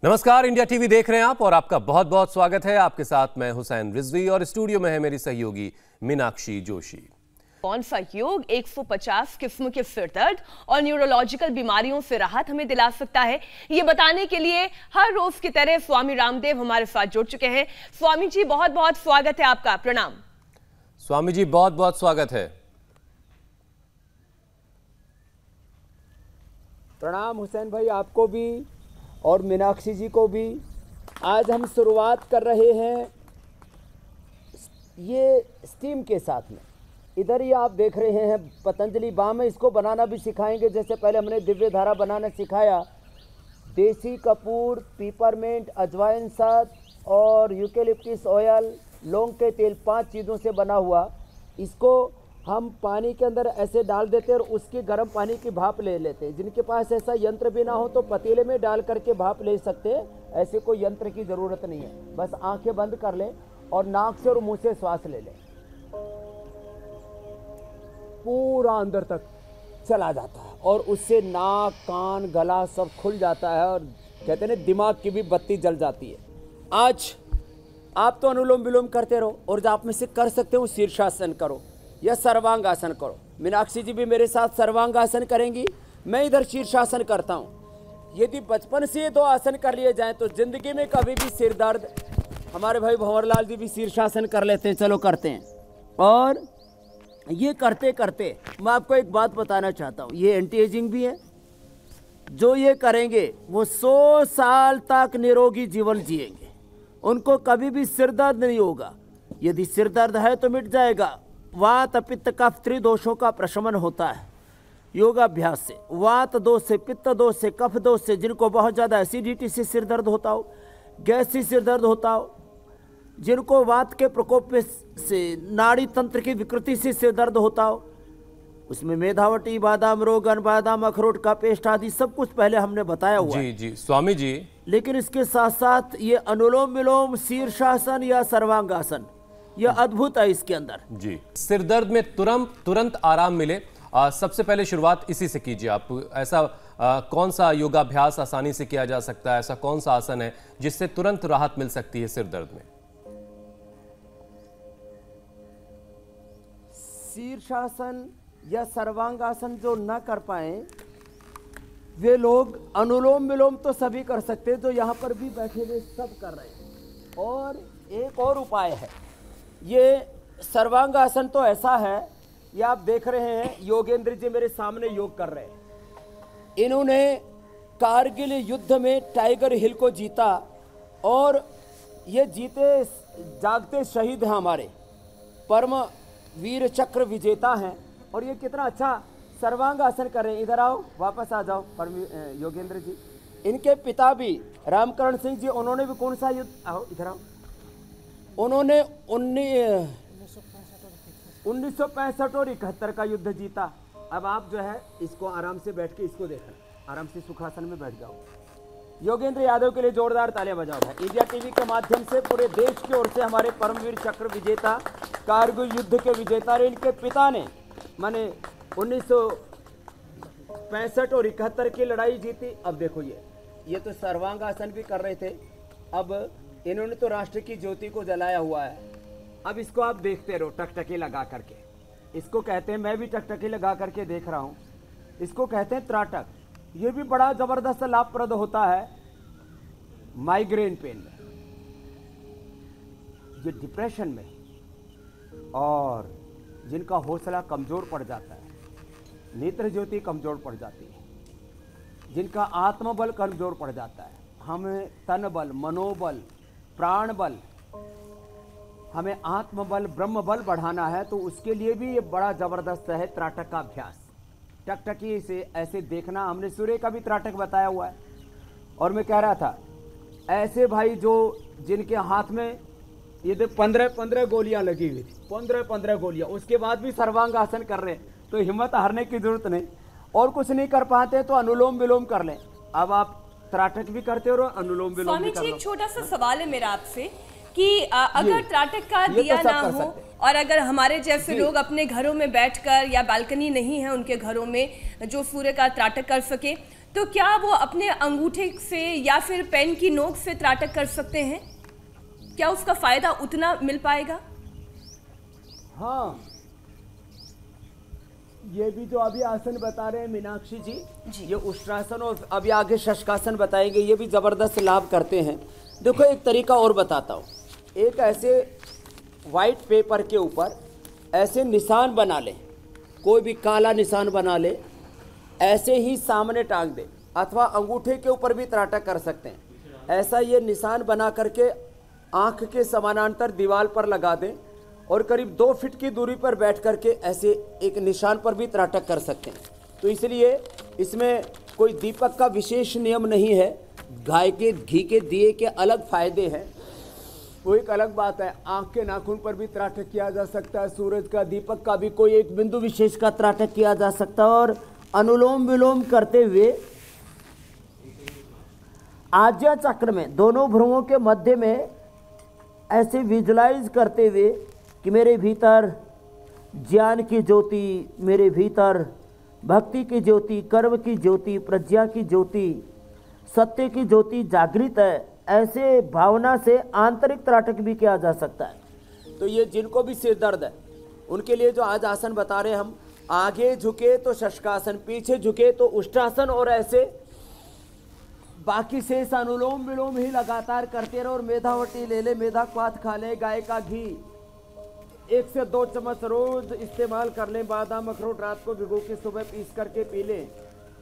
नमस्कार, India TV देख रहे हैं आप और आपका बहुत बहुत स्वागत है। आपके साथ मैं हुसैन रिजवी और स्टूडियो में है मेरी सहयोगी मीनाक्षी जोशी। कौन सा योग 150 किस्म के सिर दर्द और न्यूरोलॉजिकल बीमारियों से राहत हमें दिला सकता है, ये बताने के लिए हर रोज की तरह स्वामी रामदेव हमारे साथ जुड़ चुके हैं। स्वामी जी बहुत बहुत स्वागत है आपका। प्रणाम स्वामी जी, बहुत बहुत स्वागत है। प्रणाम हुसैन भाई, आपको भी और मीनाक्षी जी को भी। आज हम शुरुआत कर रहे हैं ये स्टीम के साथ में। इधर ही आप देख रहे हैं पतंजलि बाम है, इसको बनाना भी सिखाएंगे। जैसे पहले हमने दिव्य धारा बनाना सिखाया, देसी कपूर, पीपरमेंट, अजवाइन साथ और यूकेलिप्टिस ऑयल, लौंग के तेल, 5 चीज़ों से बना हुआ। इसको हम पानी के अंदर ऐसे डाल देते हैं और उसकी गर्म पानी की भाप ले लेते हैं। जिनके पास ऐसा यंत्र भी ना हो तो पतीले में डाल करके भाप ले सकते हैं। ऐसे कोई यंत्र की ज़रूरत नहीं है, बस आंखें बंद कर लें और नाक से और मुंह से श्वास ले लें। पूरा अंदर तक चला जाता है और उससे नाक, कान, गला सब खुल जाता है और कहते हैं ना, दिमाग की भी बत्ती जल जाती है। आज आप तो अनुलोम विलोम करते रहो और जो आप में से कर सकते हो शीर्षासन करो या सर्वांगासन करो। मीनाक्षी जी भी मेरे साथ सर्वांगासन करेंगी, मैं इधर शीर्षासन करता हूँ। यदि बचपन से ये 2 आसन कर लिए जाएं तो जिंदगी में कभी भी सिर दर्द, हमारे भाई भंवरलाल जी भी शीर्षासन कर लेते हैं, चलो करते हैं। और ये करते करते मैं आपको एक बात बताना चाहता हूँ, ये एंटी एजिंग भी है। जो ये करेंगे वो 100 साल तक निरोगी जीवन जिएंगे, उनको कभी भी सिर दर्द नहीं होगा। यदि सिर दर्द है तो मिट जाएगा। वात, पित्त, कफ त्रिदोषों का प्रशमन होता है योगाभ्यास से। वात दोष से, पित्त दोष से, कफ दोष से, जिनको बहुत ज़्यादा एसिडिटी से सिर दर्द होता हो, गैस से सिर दर्द होता हो, जिनको वात के प्रकोप से, नाड़ी तंत्र की विकृति से सिर दर्द होता हो, उसमें मेधावटी, बादाम रोगन, बादाम अखरोट का पेस्ट आदि सब कुछ पहले हमने बताया हुआ जी जी स्वामी जी। लेकिन इसके साथ साथ ये अनुलोम विलोम, शीर्षासन या सर्वांगासन, यह अद्भुत है इसके अंदर। जी, सिर दर्द में तुरंत आराम मिले, सबसे पहले शुरुआत इसी से कीजिए आप। ऐसा कौन सा योगाभ्यास आसानी से किया जा सकता है, ऐसा कौन सा आसन है जिससे तुरंत राहत मिल सकती है सिर दर्द में? शीर्षासन या सर्वांगासन जो न कर पाए वे लोग अनुलोम विलोम तो सभी कर सकते हैं, जो यहाँ पर भी बैठे हुए सब कर रहे हैं। और एक और उपाय है, ये सर्वांगासन तो ऐसा है, ये आप देख रहे हैं योगेंद्र जी मेरे सामने योग कर रहे हैं। इन्होंने कारगिल युद्ध में टाइगर हिल को जीता और ये जीते जागते शहीद हैं, हमारे परम वीर चक्र विजेता हैं। और ये कितना अच्छा सर्वांगासन कर रहे हैं। इधर आओ, वापस आ जाओ योगेंद्र जी। इनके पिता भी रामकरण सिंह जी, उन्होंने भी कौन सा युद्ध, आओ इधर आओ, उन्होंने 1965 और 71 का युद्ध जीता। अब आप जो है इसको आराम से बैठ के इसको देखना, आराम से सुखासन में बैठ जाओ। योगेंद्र यादव के लिए जोरदार तालियां बजाओ भाई। इंडिया टीवी के माध्यम से पूरे देश की ओर से हमारे परमवीर चक्र विजेता, कारगिल युद्ध के विजेता रहे, इनके पिता ने माने 1965 और 71 की लड़ाई जीती। अब देखो ये तो सर्वांगासन भी कर रहे थे, अब इन्होंने तो राष्ट्र की ज्योति को जलाया हुआ है। अब इसको आप देखते रहो टकटकी लगा करके। इसको कहते हैं, मैं भी टकटकी लगा करके देख रहा हूँ, इसको कहते हैं त्राटक। ये भी बड़ा जबरदस्त लाभप्रद होता है माइग्रेन पेन में, ये डिप्रेशन में, और जिनका हौसला कमजोर पड़ जाता है, नेत्र ज्योति कमजोर पड़ जाती है, जिनका आत्मबल कमजोर पड़ जाता है, हमें तन बल, मनोबल, प्राण बल, हमें आत्मबल, ब्रह्म बल बढ़ाना है, तो उसके लिए भी ये बड़ा जबरदस्त है त्राटक का अभ्यास। टकटकी से ऐसे देखना, हमने सूर्य का भी त्राटक बताया हुआ है। और मैं कह रहा था ऐसे भाई जो जिनके हाथ में ये 15 गोलियां लगी हुई थी, 15 गोलियां, उसके बाद भी सर्वांगासन कर रहे हैं, तो हिम्मत हारने की जरूरत नहीं। और कुछ नहीं कर पाते तो अनुलोम विलोम कर लें। अब आप त्राटक भी करते हो और अनुलोम विलोम भी कर लो। स्वामी जी, एक छोटा सा सवाल है मेरा आपसे कि अगर त्राटक का दिया ना हो और अगर हमारे जैसे लोग अपने घरों में बैठकर, या बालकनी नहीं है उनके घरों में जो सूर्य का त्राटक कर सके, तो क्या वो अपने अंगूठे से या फिर पेन की नोक से त्राटक कर सकते हैं? क्या उसका फायदा उतना मिल पाएगा? हाँ, ये भी जो अभी आसन बता रहे हैं मीनाक्षी जी, ये उष्ट्रासन और अभी आगे शशकासन बताएंगे, ये भी जबरदस्त लाभ करते हैं। देखो एक तरीका और बताता हूँ। एक ऐसे वाइट पेपर के ऊपर ऐसे निशान बना ले, कोई भी काला निशान बना ले, ऐसे ही सामने टांग दे, अथवा अंगूठे के ऊपर भी त्राटक कर सकते हैं। ऐसा ये निशान बना करके आँख के समानांतर दीवार पर लगा दें और करीब 2 फीट की दूरी पर बैठ करके ऐसे एक निशान पर भी त्राटक कर सकते हैं। तो इसलिए इसमें कोई दीपक का विशेष नियम नहीं है। गाय के घी के दिए के अलग फायदे हैं, वो एक अलग बात है। आँख के नाखून पर भी त्राटक किया जा सकता है, सूरज का, दीपक का भी कोई एक बिंदु विशेष का त्राटक किया जा सकता है। और अनुलोम विलोम करते हुए आज्ञा चक्र में दोनों भ्रुवों के मध्य में ऐसे विजुलाइज करते हुए कि मेरे भीतर ज्ञान की ज्योति, मेरे भीतर भक्ति की ज्योति, कर्म की ज्योति, प्रज्ञा की ज्योति, सत्य की ज्योति जागृत है, ऐसे भावना से आंतरिक त्राटक भी किया जा सकता है। तो ये जिनको भी सिर दर्द है उनके लिए जो आज आसन बता रहे हैं हम, आगे झुके तो शशकासन, पीछे झुके तो उष्ट्रासन, और ऐसे बाकी शेष अनुलोम विलोम ही लगातार करते रहो। और मेधावटी ले ले, मेधा क्वाथ खा ले, गाय का घी 1 से 2 चम्मच रोज इस्तेमाल कर लें, बादाम अखरोट रात को भिगो के सुबह पीस करके पी लें।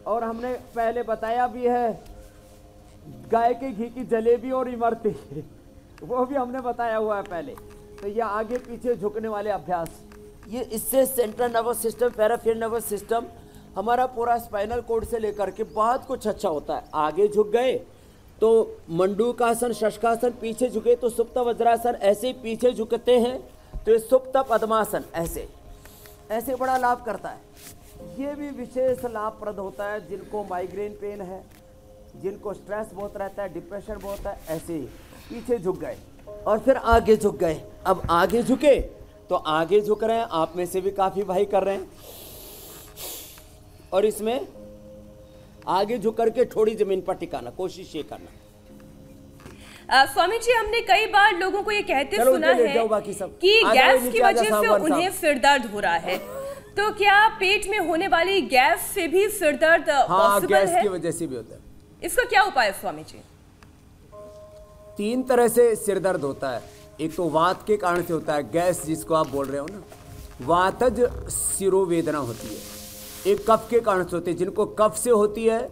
और हमने पहले बताया भी है गाय के घी की जलेबी और इमरती वो भी हमने बताया हुआ है पहले। तो ये आगे पीछे झुकने वाले अभ्यास, ये इससे central nervous system, peripheral nervous system, हमारा पूरा स्पाइनल कोड से लेकर के बहुत कुछ अच्छा होता है। आगे झुक गए तो मंडूकासन, शशकासन, पीछे झुके तो सुप्त वज्रासन, ऐसे पीछे झुकते हैं तो ये सुप्त पद्मासन, ऐसे ऐसे बड़ा लाभ करता है। ये भी विशेष लाभप्रद होता है जिनको माइग्रेन पेन है, जिनको स्ट्रेस बहुत रहता है, डिप्रेशन बहुत है, ऐसे ही पीछे झुक गए और फिर आगे झुक गए। अब आगे झुके तो आगे झुक रहे हैं, आप में से भी काफ़ी भाई कर रहे हैं। और इसमें आगे झुक करके थोड़ी जमीन पर टिकाना, कोशिश ये करना। स्वामी जी, हमने कई बार लोगों को ये कहते सुना है कि गैस की वजह से उन्हें सिर दर्द हो रहा है, तो क्या पेट में होने वाली गैस से भी सिर दर्द पॉसिबल है? गैस की वजह से भी होता है। इसका क्या उपाय है स्वामी जी? 3 तरह से सिर दर्द होता है। एक तो वात के कारण से होता है, गैस जिसको आप बोल रहे हो ना, वातज शिरोवेदना होती है। एक कफ के कारण से होती है, जिनको कफ से होती है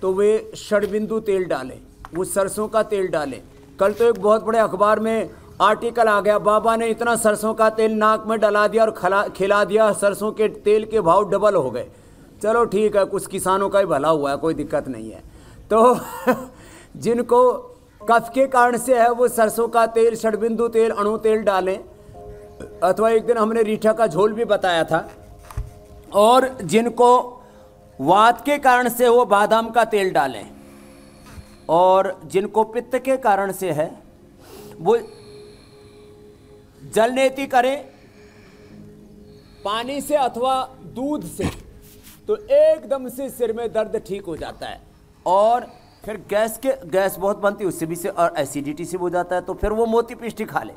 तो वे षडबिंदु तेल डालें, वो सरसों का तेल डालें। कल तो एक बहुत बड़े अखबार में आर्टिकल आ गया, बाबा ने इतना सरसों का तेल नाक में डला दिया और खिला दिया, सरसों के तेल के भाव डबल हो गए। चलो ठीक है, कुछ किसानों का ही भला हुआ है, कोई दिक्कत नहीं है। तो जिनको कफ के कारण से है वो सरसों का तेल, षडबिंदु तेल, अणु तेल डालें, अथवा एक दिन हमने रीठा का झोल भी बताया था। और जिनको वात के कारण से वो बादाम का तेल डालें, और जिनको पित्त के कारण से है वो जलनेति करें पानी से अथवा दूध से, तो एकदम से सिर में दर्द ठीक हो जाता है। और फिर गैस बहुत बनती है उससे भी से, और एसिडिटी से हो जाता है, तो फिर वो मोती पिष्टी खा ले।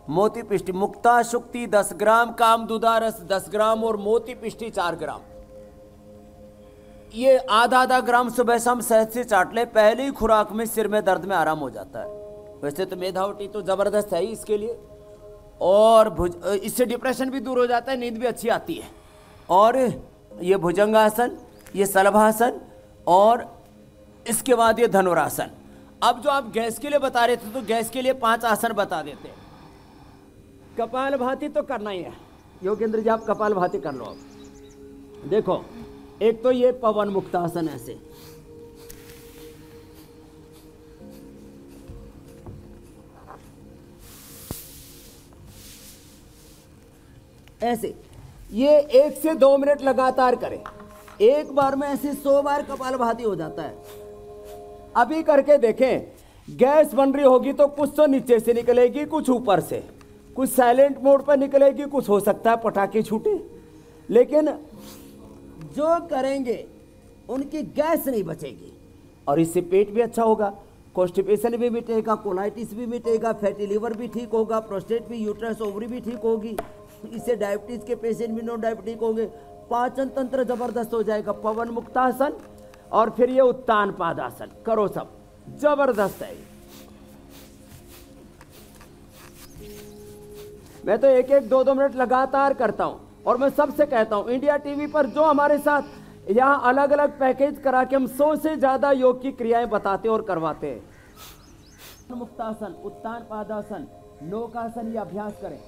मोती पिष्टी, मुक्ता शुक्ति 10 ग्राम, काम दुधारस 10 ग्राम और मोती पिष्टी 4 ग्राम, ये आधा ग्राम सुबह शाम शहद से चाट ले, पहले ही खुराक में सिर में दर्द में आराम हो जाता है। वैसे तो मेधावटी तो जबरदस्त है ही इसके लिए, और इससे डिप्रेशन भी दूर हो जाता है, नींद भी अच्छी आती है। और ये भुजंगासन, ये शलभासन, और इसके बाद ये धनुरासन। अब जो आप गैस के लिए बता रहे थे तो गैस के लिए 5 आसन बता देते हैं। कपालभाति तो करना ही है योगेंद्र जी, आप कपालभाति कर लो। आप देखो, एक तो ये पवन मुक्तासन, ऐसे ऐसे ये 1 से 2 मिनट लगातार करें। एक बार में ऐसे 100 बार कपालभाति हो जाता है। अभी करके देखें, गैस बन रही होगी तो कुछ तो नीचे से निकलेगी, कुछ ऊपर से, कुछ साइलेंट मोड पर निकलेगी, कुछ हो सकता है पटाखे छूटे। लेकिन जो करेंगे उनकी गैस नहीं बचेगी और इससे पेट भी अच्छा होगा, कॉन्स्टिपेशन भी मिटेगा, कोलाइटिस भी मिटेगा, फैटी लीवर भी ठीक होगा, प्रोस्टेट भी, यूट्रस ओवरी भी ठीक होगी। इससे डायबिटीज के पेशेंट भी नॉन डायबिटिक होंगे। पाचन तंत्र जबरदस्त हो जाएगा। पवन मुक्तासन और फिर ये उत्तान पादासन करो, सब जबरदस्त है। मैं तो एक एक 2-2 मिनट लगातार करता हूं और मैं सबसे कहता हूं, इंडिया टीवी पर जो हमारे साथ यहां अलग अलग पैकेज करा के हम 100 से ज्यादा योग की क्रियाएं बताते और करवाते हैं। मुक्तासन, उत्तान पादासन, नौकासन ये अभ्यास करें।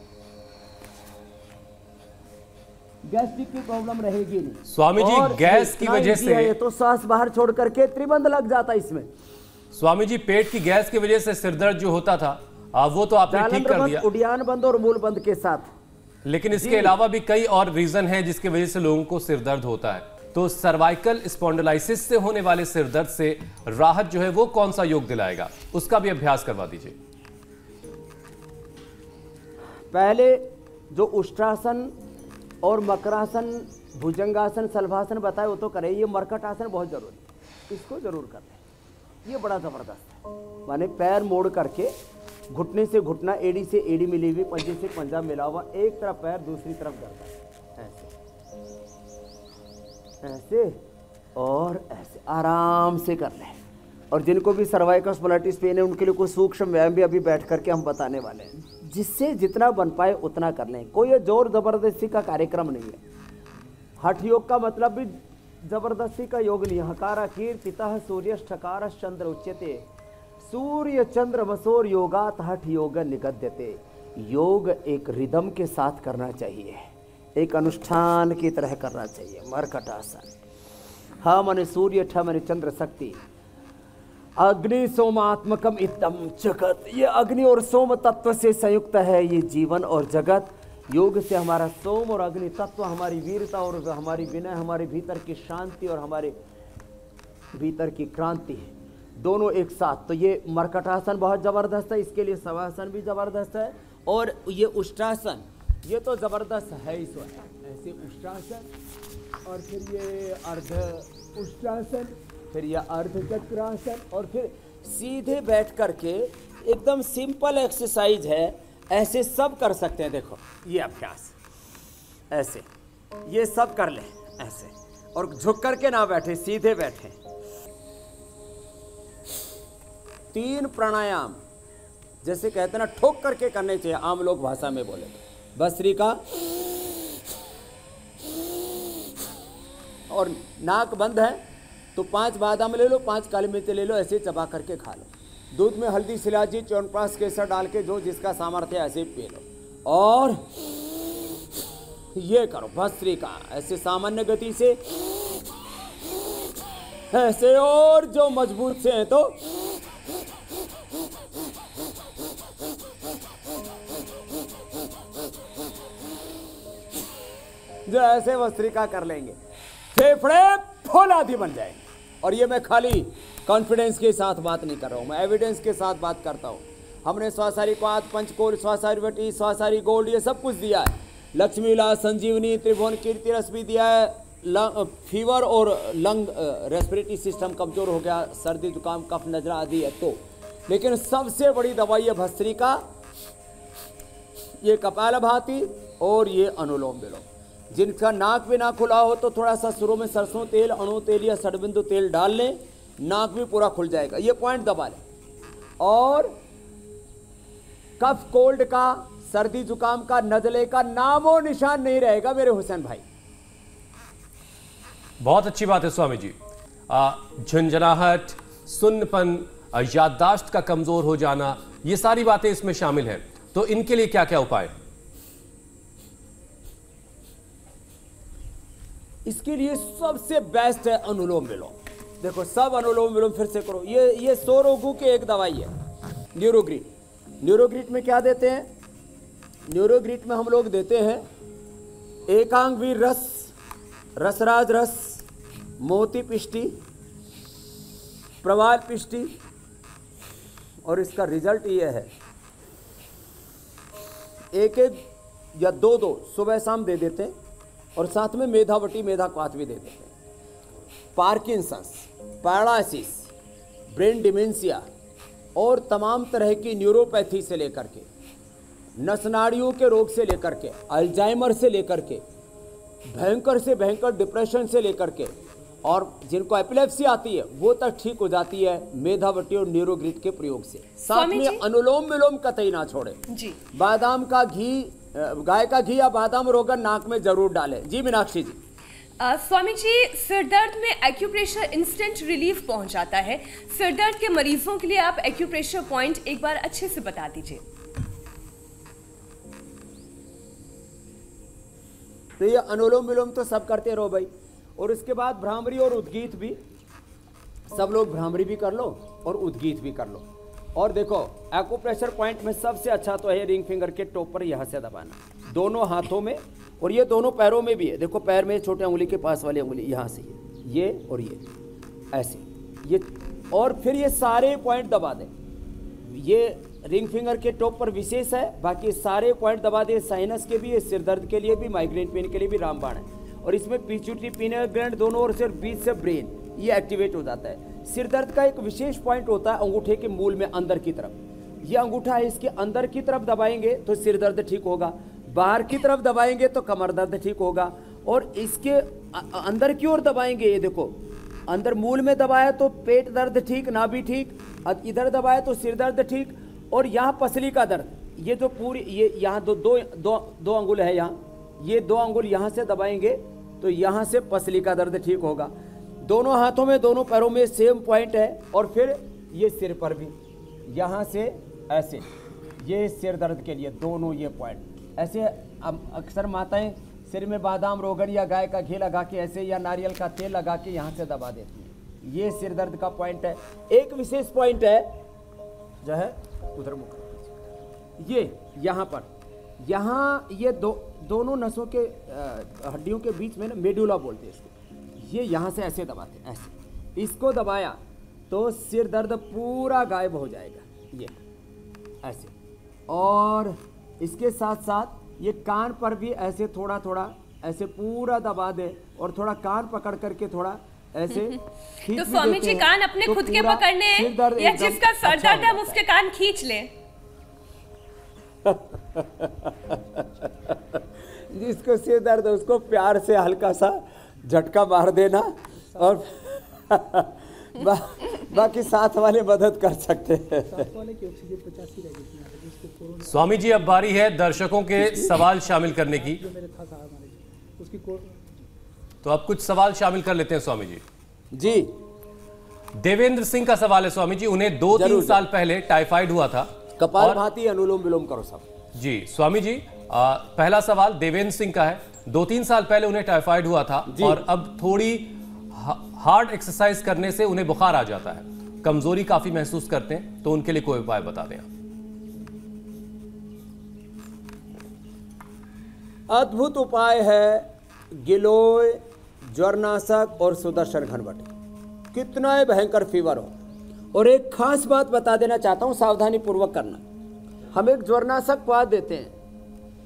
गैस्ट्रिक की प्रॉब्लम रहेगी नहीं। स्वामी जी, गैस की वजह से ये तो सांस बाहर छोड़ करके त्रिबंध लग जाता इसमें। स्वामी जी, पेट की गैस की वजह से सिरदर्द जो होता था वो तो आपने ठीक कर दिया, उड्डयन बंद और मूल बंद के साथ। लेकिन इसके अलावा भी कई और रीजन हैं जिसकी वजह से लोगों को सिरदर्द होता है। तो सर्वाइकल स्पॉन्डिलाइसिस से होने वाले सिरदर्द से राहत जो है वो कौन सा योग दिलाएगा, उसका भी अभ्यास करवा दीजिए। पहले जो उष्ट्रासन और मकरासन, भुजंगासन, सल्भासन बताए वो तो करें। ये मरकटासन बहुत जरूरी है, इसको जरूर कर लें। ये बड़ा जबरदस्त है। माने पैर मोड़ करके घुटने से घुटना, एड़ी से एड़ी मिली हुई, पंजे से पंजा मिला हुआ, एक तरफ पैर दूसरी तरफ गर्दन, ऐसे ऐसे और ऐसे आराम से कर लें। और जिनको भी सर्वाइकल स्पॉन्डिलाइटिस पेन है उनके लिए कोई सूक्ष्म व्यायाम भी अभी बैठ करके हम बताने वाले हैं, जिससे जितना बन पाए उतना कर लें। कोई ये जोर जबरदस्ती का कार्यक्रम नहीं है। हठ योग का मतलब भी जबरदस्ती का योग नहीं। हकारा कीर्तितः सूर्य ठकार चंद्र उच्यते, सूर्य चंद्र मसोर योगात हठ योग निगद्यते। योग एक रिदम के साथ करना चाहिए, एक अनुष्ठान की तरह करना चाहिए। मरकटासन, ह मन सूर्य, ठ मन चंद्र शक्ति, अग्नि सोमात्मकम इतम जगत। ये अग्नि और सोम तत्व से संयुक्त है ये जीवन और जगत। योग से हमारा सोम और अग्नि तत्व, हमारी वीरता और हमारी विनय, हमारे भीतर की शांति और हमारे भीतर की क्रांति, दोनों एक साथ। तो ये मरकटासन बहुत जबरदस्त है। इसके लिए शवासन भी जबरदस्त है। और ये उष्ट्रासन, ये तो जबरदस्त है इस वक्त। ऐसे उष्ट्रासन और फिर ये अर्ध उष्ट्रासन, फिर यह अर्ध चक्रासन और फिर सीधे बैठ करके एकदम सिंपल एक्सरसाइज है। ऐसे सब कर सकते हैं। देखो ये अभ्यास ऐसे, ये सब कर ले ऐसे, और झुक करके ना बैठे, सीधे बैठे। 3 प्राणायाम जैसे कहते हैं ना, ठोक करके करने चाहिए, आम लोग भाषा में बोले। भस्त्रिका और नाक बंद है तो 5 बादाम ले लो, 5 काली मिर्च ले लो, ऐसे चबा करके खा लो। दूध में हल्दी, शिलाजी, च्यवनप्राश, केसर डाल के जो जिसका सामर्थ्य ऐसे पी लो। और ये करो भस्त्रिका, ऐसे सामान्य गति से ऐसे। और जो मजबूत से हैं तो जो ऐसे भस्त्रिका कर लेंगे, फेफड़े फौलादी बन जाएंगे। और ये मैं खाली कॉन्फिडेंस के साथ बात नहीं कर रहा हूँ, मैं एविडेंस के साथ बात करता हूँ। हमने स्वासारी पात, पंचकोल, स्वासारी वटी, स्वासारी गोल्ड, ये सब कुछ दिया है। लक्ष्मी विलास, संजीवनी, त्रिभुवन कीर्ति रस भी दिया है। फीवर और लंग रेस्पिरेटरी सिस्टम कमजोर हो गया, सर्दी जुकाम कफ नजरा आदि है तो। लेकिन सबसे बड़ी दवाई है भस्त्रिका, ये कपालभाति और ये अनुलोम विलोम। जिनका नाक भी ना खुला हो तो थोड़ा सा शुरू में सरसों तेल, अणु तेल या षडबिंदु तेल डाल लें, नाक भी पूरा खुल जाएगा। ये पॉइंट दबा लें। और कफ कोल्ड का, सर्दी जुकाम का, नजले का नामो निशान नहीं रहेगा मेरे हुसैन भाई। बहुत अच्छी बात है स्वामी जी। झंझनाहट, सुन्नपन, याददाश्त का कमजोर हो जाना, ये सारी बातें इसमें शामिल हैं। तो इनके लिए क्या क्या उपाय? इसके लिए सबसे बेस्ट है अनुलोम विलोम। देखो सब अनुलोम विलोम फिर से करो। ये 100 रोगों की एक दवाई है, न्यूरोग्रीट। न्यूरोग्रीट में क्या देते हैं? न्यूरोग्रीट में हम लोग देते हैं एकांग वीर रस, रसराज रस, मोती पिष्टी, प्रवाल पिष्टी। और इसका रिजल्ट ये है, 1-1 या 2-2 सुबह शाम दे देते हैं। और साथ में मेधावटी, मेधाक्वाथ भी दे देते हैं। पार्किंसंस, पैरालिसिस, ब्रेन डिमेंशिया और तमाम तरह की न्यूरोपैथी से लेकर के, नसनाड़ियों के रोग से लेकर के, अल्जाइमर से लेकर के, भयंकर से भयंकर डिप्रेशन से लेकर के, और जिनको एपिलेप्सी आती है वो तक ठीक हो जाती है मेधावटी और न्यूरोग्रिड के प्रयोग से। साथ में अनुलोम विलोम कतई ना छोड़े जी। बादाम का घी, गाय का घी या बादाम रोगन नाक में जरूर डालें। जी मीनाक्षी जी। स्वामी जी, सिर दर्द में एक्यूप्रेशर इंस्टेंट रिलीफ पहुंचाता है। सिर दर्द के मरीजों के लिए आप एक्यूप्रेशर पॉइंट एक बार अच्छे से बता दीजिए। तो ये अनुलोम विलोम तो सब करते रहो भाई, और उसके बाद भ्रामरी और उद्गीत भी, सब लोग भ्रामरी भी कर लो और उद्गीत भी कर लो। और देखो एक्यूप्रेशर पॉइंट में सबसे अच्छा तो है रिंग फिंगर के टॉप पर यहाँ से दबाना, दोनों हाथों में, और ये दोनों पैरों में भी है। देखो पैर में छोटे उंगली के पास वाली उंगली यहाँ से ये और ये ऐसे ये, और फिर ये सारे पॉइंट दबा दें। ये रिंग फिंगर के टॉप पर विशेष है, बाकी सारे पॉइंट दबा दे। साइनस के भी, सिर दर्द के लिए भी, माइग्रेन पेन के लिए भी रामबाण है। और इसमें पिट्यूटरी पीनियल ग्लैंड दोनों ओर से और बीच से ब्रेन ये एक्टिवेट हो जाता है। सिर दर्द का एक विशेष पॉइंट होता है अंगूठे के मूल में अंदर की तरफ। ये अंगूठा है, इसके अंदर की तरफ दबाएंगे तो सिर दर्द ठीक होगा, बाहर की तरफ दबाएंगे तो कमर दर्द ठीक होगा, और इसके अंदर की ओर दबाएंगे, ये देखो अंदर मूल में दबाया तो पेट दर्द ठीक, नाभि ठीक, इधर दबाया तो सिर दर्द ठीक। और यहाँ पसली का दर्द, ये जो पूरी ये यहाँ दो अंगुल है, यहाँ ये 2 अंगुल यहाँ से दबाएंगे तो यहाँ से पसली का दर्द ठीक होगा। दोनों हाथों में, दोनों पैरों में सेम पॉइंट है। और फिर ये सिर पर भी, यहाँ से ऐसे, ये सिर दर्द के लिए दोनों ये पॉइंट ऐसे। अक्सर माताएं सिर में बादाम रोगन या गाय का घी लगा के ऐसे, या नारियल का तेल लगा के यहाँ से दबा देती है। ये सिर दर्द का पॉइंट है। एक विशेष पॉइंट है जो है उधर मुख, ये यहाँ पर, यहाँ ये दोनों नसों के हड्डियों के बीच में ना मेडुला बोलते हैं इसको, ये यहाँ से ऐसे दबाते हैं, ऐसे इसको दबाया तो सिर दर्द पूरा गायब हो जाएगा, ये ऐसे। और इसके साथ साथ ये कान पर भी ऐसे थोड़ा थोड़ा ऐसे पूरा दबा दे, और थोड़ा कान पकड़ करके थोड़ा ऐसे तो स्वामी जी कान अपने तो खुद के पकड़ने हैं, या जिसका सर दर्द है हम उसके कान खींच लें? जिसको सिर दर्द है उसको प्यार से हल्का सा झटका मार देना, और बाकी साथ वाले मदद कर सकते हैं। स्वामी जी अब बारी है दर्शकों के सवाल शामिल करने की, तो अब कुछ सवाल शामिल कर लेते हैं स्वामी जी। जी देवेंद्र सिंह का सवाल है स्वामी जी, उन्हें 2-3 साल पहले टाइफाइड हुआ था। कपालभाति अनुलोम विलोम करो सब। जी स्वामी जी, पहला सवाल देवेंद्र सिंह का है। 2-3 साल पहले उन्हें टाइफाइड हुआ था और अब थोड़ी हार्ड एक्सरसाइज करने से उन्हें बुखार आ जाता है, कमजोरी काफी महसूस करते हैं, तो उनके लिए कोई उपाय बता दें आप। अद्भुत उपाय है गिलोय, ज्वरनाशक और सुदर्शन घनवट। कितना ही भयंकर फीवर हो। और एक खास बात बता देना चाहता हूं, सावधानी पूर्वक करना। हम एक ज्वरनाशक क्वाथ देते हैं,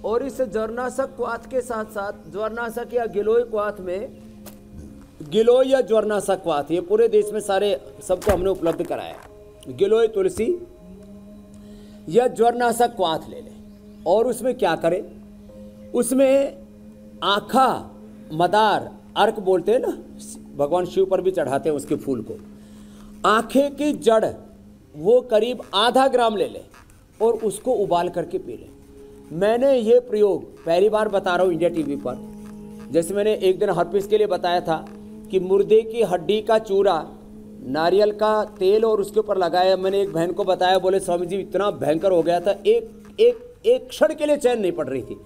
और इस ज्वरनाशक क्वाथ के साथ साथ ज्वरनाशक या गिलोय क्वाथ में, गिलोय या ज्वरनाशक क्वाथ ये पूरे देश में सारे सबको हमने उपलब्ध कराया। गिलोय तुलसी या ज्वरनाशक क्वाथ ले लें, और उसमें क्या करें, उसमें आखा, मदार, अर्क बोलते हैं ना, भगवान शिव पर भी चढ़ाते हैं उसके फूल को। आखे की जड़ वो करीब आधा ग्राम ले लें और उसको उबाल करके पी लें। मैंने ये प्रयोग पहली बार बता रहा हूँ इंडिया टीवी पर। जैसे मैंने एक दिन हर्पिस के लिए बताया था कि मुर्दे की हड्डी का चूरा, नारियल का तेल और उसके ऊपर लगाया। मैंने एक बहन को बताया, बोले स्वामी जी इतना भयंकर हो गया था, एक क्षण के लिए चैन नहीं पड़ रही थी।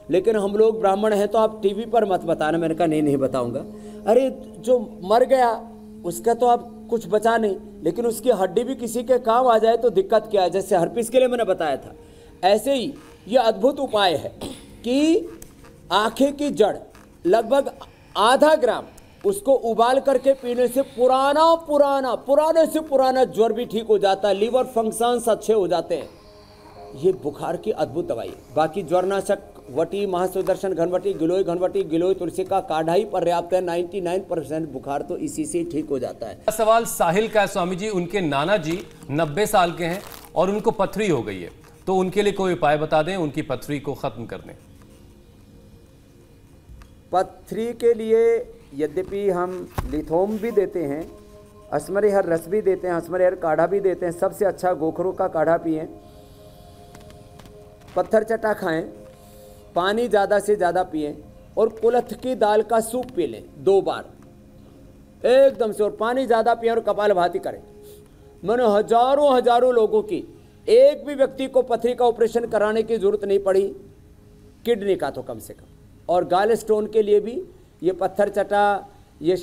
लेकिन हम लोग ब्राह्मण हैं तो आप टीवी पर मत बताना। मैंने कहा नहीं बताऊंगा। अरे जो मर गया उसका तो आप कुछ बचा नहीं, लेकिन उसकी हड्डी भी किसी के काम आ जाए तो दिक्कत क्या है। जैसे हर्पिस के लिए मैंने बताया था, ऐसे ही ये अद्भुत उपाय है कि आंखें की जड़ लगभग आधा ग्राम उसको उबाल करके पीने से पुराने से पुराना ज्वर भी ठीक हो जाता है, लीवर फंक्शंस अच्छे हो जाते हैं। ये बुखार की अद्भुत दवाई है। बाकी ज्वरनाशक वटी, महासुदर्शन घनवटी, गिलोय तुलसी का काढ़ा ही पर्याप्त है। 99% बुखार तो इसी से ठीक हो जाता है। सवाल साहिल का है स्वामी जी। उनके नाना जी 90 साल के हैं और उनको पथरी हो गई है, तो उनके लिए कोई उपाय बता दें उनकी पथरी को खत्म कर दें। पथरी के लिए यद्यपि हम लिथोम भी देते हैं, असमरी हर रस भी देते हैं, असमरी हर काढ़ा भी देते हैं। सबसे अच्छा गोखरू का काढ़ा पिएं, पत्थर चटा खाएं, पानी ज़्यादा से ज़्यादा पिएं और कुल्थ की दाल का सूप पी लें 2 बार एकदम से, और पानी ज़्यादा पिएं और कपालभाति करें। मैंने हजारों लोगों की, एक भी व्यक्ति को पथरी का ऑपरेशन कराने की जरूरत नहीं पड़ी, किडनी का तो कम से कम। और गाल स्टोन के लिए भी ये पत्थर चटा, ये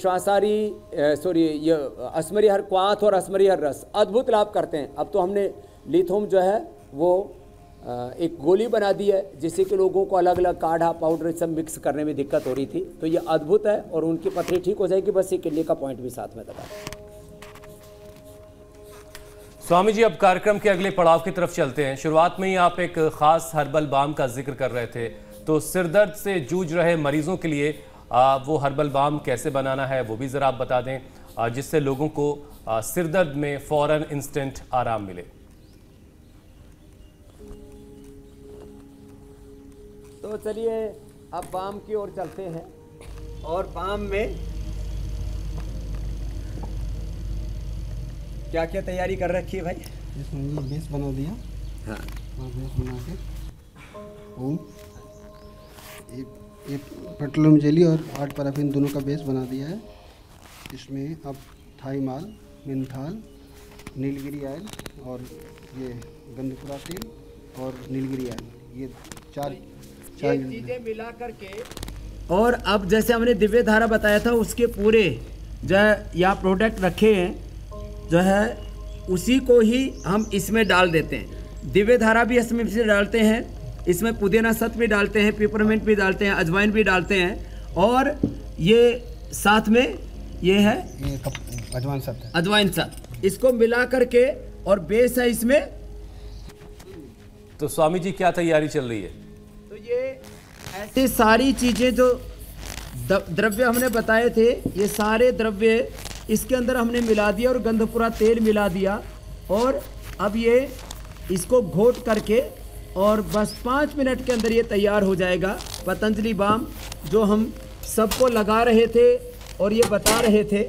ये असमरी हर क्वाथ और असमरी हर रस अद्भुत लाभ करते हैं। अब तो हमने लिथोम जो है वो एक गोली बना दी है, जिससे कि लोगों को अलग अलग काढ़ा पाउडर सब मिक्स करने में दिक्कत हो रही थी, तो ये अद्भुत है और उनकी पथरी ठीक हो जाएगी। बस ये किडनी का पॉइंट भी साथ में दबा। स्वामी जी अब कार्यक्रम के अगले पड़ाव की तरफ चलते हैं। शुरुआत में ही आप एक खास हर्बल बाम का जिक्र कर रहे थे, तो सिरदर्द से जूझ रहे मरीजों के लिए वो हर्बल बाम कैसे बनाना है वो भी ज़रा आप बता दें, जिससे लोगों को सिरदर्द में फौरन इंस्टेंट आराम मिले। तो चलिए अब बाम की ओर चलते हैं। और बाम में क्या क्या तैयारी कर रखी है भाई? इसमें ये बेस बना दिया। हाँ, और बेस बना के ओम एक पेट्रोलियम जेली और 8 पैराफिन दोनों का बेस बना दिया है। इसमें अब थाईमाल, मेंथाल, नीलगिरी ऑयल और ये गंधपुरा तेल और नीलगिरी ऑयल, ये चार चीजें मिला करके। और अब जैसे हमने दिव्य धारा बताया था, उसके पूरे जो है या प्रोडक्ट रखे हैं जो है, उसी को ही हम इसमें डाल देते हैं। दिव्य धारा भी इसमें से डालते हैं, इसमें पुदीना सत भी डालते हैं, पिपरमेंट भी डालते हैं, अजवाइन भी डालते हैं, और ये साथ में ये है ये अजवाइन सत है, अजवाइन सत, इसको मिला करके और बेस है इसमें। तो स्वामी जी क्या तैयारी चल रही है? तो ये ऐसी सारी चीज़ें जो द्रव्य हमने बताए थे, ये सारे द्रव्य इसके अंदर हमने मिला दिया और गंधपुरा तेल मिला दिया, और अब ये इसको घोट करके और बस 5 मिनट के अंदर ये तैयार हो जाएगा पतंजलि बाम, जो हम सबको लगा रहे थे और ये बता रहे थे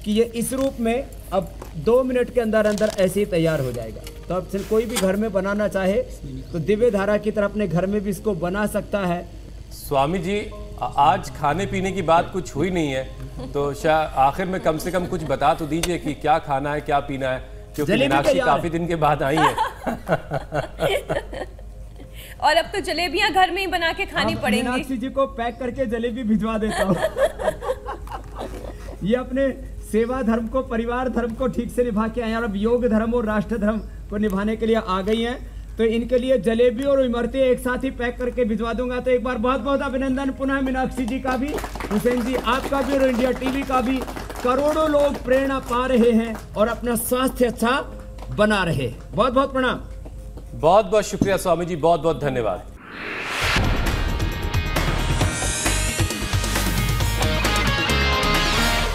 कि ये इस रूप में अब 2 मिनट के अंदर अंदर ऐसे ही तैयार हो जाएगा। तो अब से कोई भी घर में बनाना चाहे तो दिव्य धारा की तरह अपने घर में भी इसको बना सकता है। स्वामी जी आज खाने पीने की बात कुछ हुई नहीं है, तो शायद आखिर में कम से कम कुछ बता तो दीजिए कि क्या खाना है क्या पीना है, क्योंकि मीनाक्षी काफी दिन के बाद आई है। और अब तो जलेबियां घर में ही बना के खानी पड़ेंगी। मीनाक्षी जी को पैक करके जलेबी भिजवा देता हूँ। ये अपने सेवा धर्म को, परिवार धर्म को ठीक से निभा के आए और अब योग धर्म और राष्ट्र धर्म को निभाने के लिए आ गई हैं, तो इनके लिए जलेबी और इमरती एक साथ ही पैक करके भिजवा दूंगा। तो एक बार बहुत बहुत अभिनंदन पुनः मीनाक्षी जी का भी, हुसैन जी आपका भी और इंडिया टीवी का भी। करोड़ों लोग प्रेरणा पा रहे हैं और अपना स्वास्थ्य अच्छा बना रहे। बहुत बहुत प्रणाम। बहुत बहुत शुक्रिया स्वामी जी, बहुत बहुत धन्यवाद।